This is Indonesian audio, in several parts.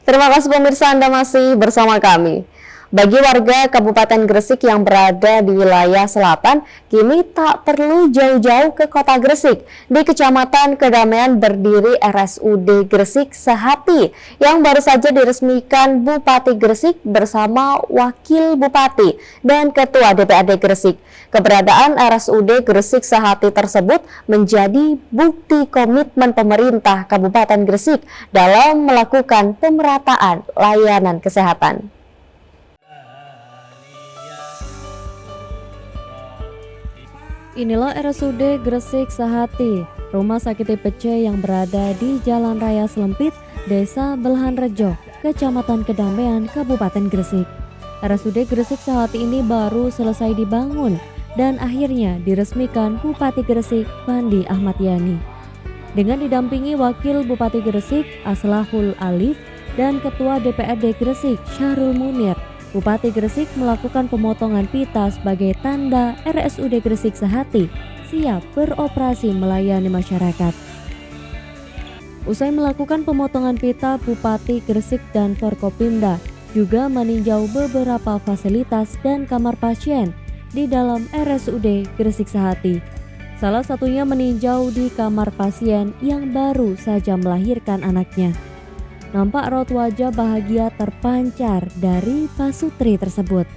Terima kasih pemirsa, Anda masih bersama kami. Bagi warga Kabupaten Gresik yang berada di wilayah selatan, kini tak perlu jauh-jauh ke kota Gresik. Di Kecamatan Kedamaian berdiri RSUD Gresik Sehati yang baru saja diresmikan Bupati Gresik bersama Wakil Bupati dan Ketua DPRD Gresik. Keberadaan RSUD Gresik Sehati tersebut menjadi bukti komitmen pemerintah Kabupaten Gresik dalam melakukan pemerataan layanan kesehatan. Inilah RSUD Gresik Sehati, rumah sakit tipe C yang berada di Jalan Raya Selempit, Desa Belahan Rejo, Kecamatan Kedamaian, Kabupaten Gresik. RSUD Gresik Sehati ini baru selesai dibangun dan akhirnya diresmikan Bupati Gresik Fandi Ahmad Yani. Dengan didampingi Wakil Bupati Gresik Aslahul Alif dan Ketua DPRD Gresik Syahrul Munir, Bupati Gresik melakukan pemotongan pita sebagai tanda RSUD Gresik Sehati siap beroperasi melayani masyarakat. Usai melakukan pemotongan pita, Bupati Gresik dan Forkopimda juga meninjau beberapa fasilitas dan kamar pasien di dalam RSUD Gresik Sehati. Salah satunya meninjau di kamar pasien yang baru saja melahirkan anaknya. Nampak raut wajah bahagia terpancar dari pasutri tersebut.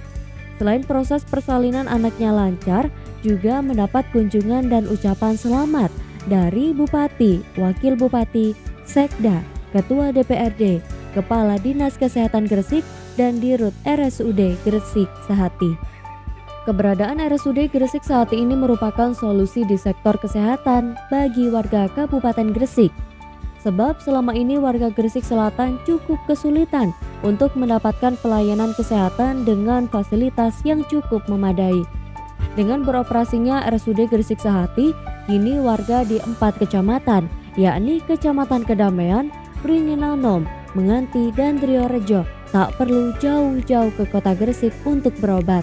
Selain proses persalinan anaknya lancar, juga mendapat kunjungan dan ucapan selamat dari Bupati, Wakil Bupati, Sekda, Ketua DPRD, Kepala Dinas Kesehatan Gresik, dan Dirut RSUD Gresik Sehati. Keberadaan RSUD Gresik Sehati ini merupakan solusi di sektor kesehatan bagi warga Kabupaten Gresik. Sebab selama ini warga Gresik Selatan cukup kesulitan untuk mendapatkan pelayanan kesehatan dengan fasilitas yang cukup memadai. Dengan beroperasinya RSUD Gresik Sehati, kini warga di 4 kecamatan, yakni Kecamatan Kedamaian, Pringinanom, Menganti, dan Driorejo, tak perlu jauh-jauh ke kota Gresik untuk berobat.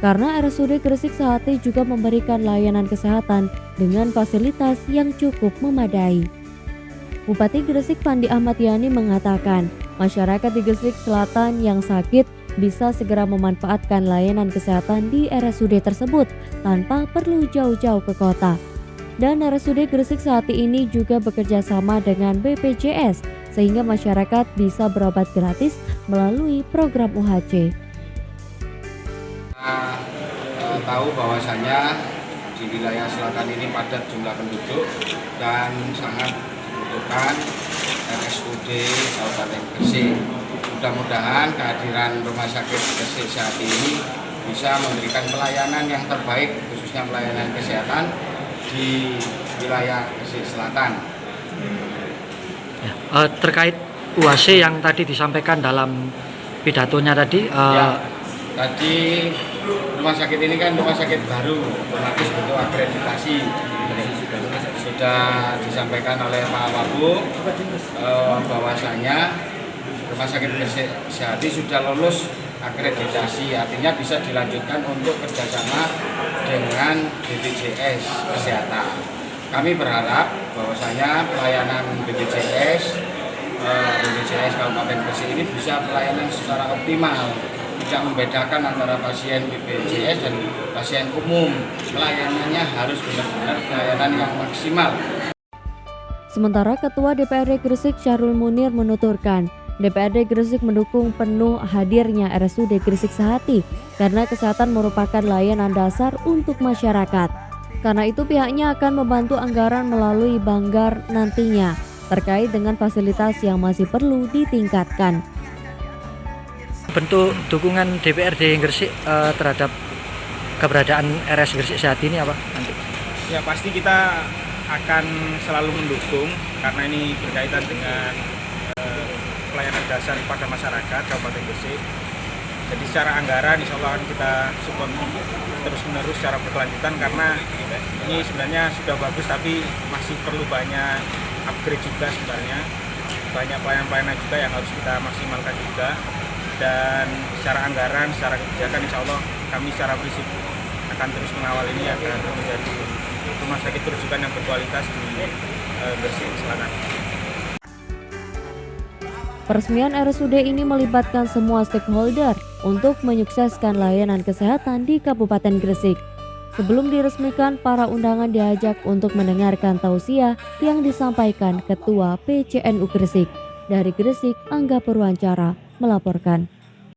Karena RSUD Gresik Sehati juga memberikan layanan kesehatan dengan fasilitas yang cukup memadai. Bupati Gresik Fandi Ahmad Yani mengatakan, masyarakat di Gresik Selatan yang sakit bisa segera memanfaatkan layanan kesehatan di RSUD tersebut tanpa perlu jauh-jauh ke kota. Dan RSUD Gresik Sehati ini juga bekerja sama dengan BPJS sehingga masyarakat bisa berobat gratis melalui program UHC. Kita tahu bahwasanya di wilayah selatan ini padat jumlah penduduk dan sangat membutuhkan RSUD Kabupaten Gresik. Mudah-mudahan kehadiran Rumah Sakit Gresik Sehati ini bisa memberikan pelayanan yang terbaik, khususnya pelayanan kesehatan di wilayah Gresik Selatan. Terkait UHC yang tadi disampaikan dalam pidatonya tadi, tadi rumah sakit ini kan rumah sakit baru, otomatis butuh akreditasi. Sudah disampaikan oleh Pak Wabu bahwasanya Rumah Sakit Gresik Sehati sudah lulus akreditasi, artinya bisa dilanjutkan untuk kerjasama dengan BPJS Kesehatan. Kami berharap bahwasanya pelayanan BPJS Kabupaten Gresik ini bisa pelayanan secara optimal, tidak membedakan antara pasien BPJS dan pasien umum. Pelayanannya harus benar-benar pelayanan yang maksimal. Sementara Ketua DPRD Gresik Syahrul Munir menuturkan, DPRD Gresik mendukung penuh hadirnya RSUD Gresik Sehati karena kesehatan merupakan layanan dasar untuk masyarakat. Karena itu pihaknya akan membantu anggaran melalui Banggar nantinya terkait dengan fasilitas yang masih perlu ditingkatkan. bentuk dukungan DPRD Gresik terhadap keberadaan RS Gresik Sehati ini apa nanti? Ya pasti kita akan selalu mendukung karena ini berkaitan dengan pelayanan dasar pada masyarakat Kabupaten Gresik. Jadi secara anggaran insya Allah kita support terus-menerus secara berkelanjutan karena ini sebenarnya sudah bagus tapi masih perlu banyak upgrade juga sebenarnya. Banyak pelayanan-pelayanan juga yang harus kita maksimalkan juga. Dan secara anggaran, secara kebijakan insya Allah kami secara prinsip akan terus mengawal ini agar menjadi rumah sakit rujukan yang berkualitas di Gresik Selatan. Peresmian RSUD ini melibatkan semua stakeholder untuk menyukseskan layanan kesehatan di Kabupaten Gresik. Sebelum diresmikan, para undangan diajak untuk mendengarkan tausiah yang disampaikan Ketua PCNU Gresik. Dari Gresik, Angga Purwawancara melaporkan.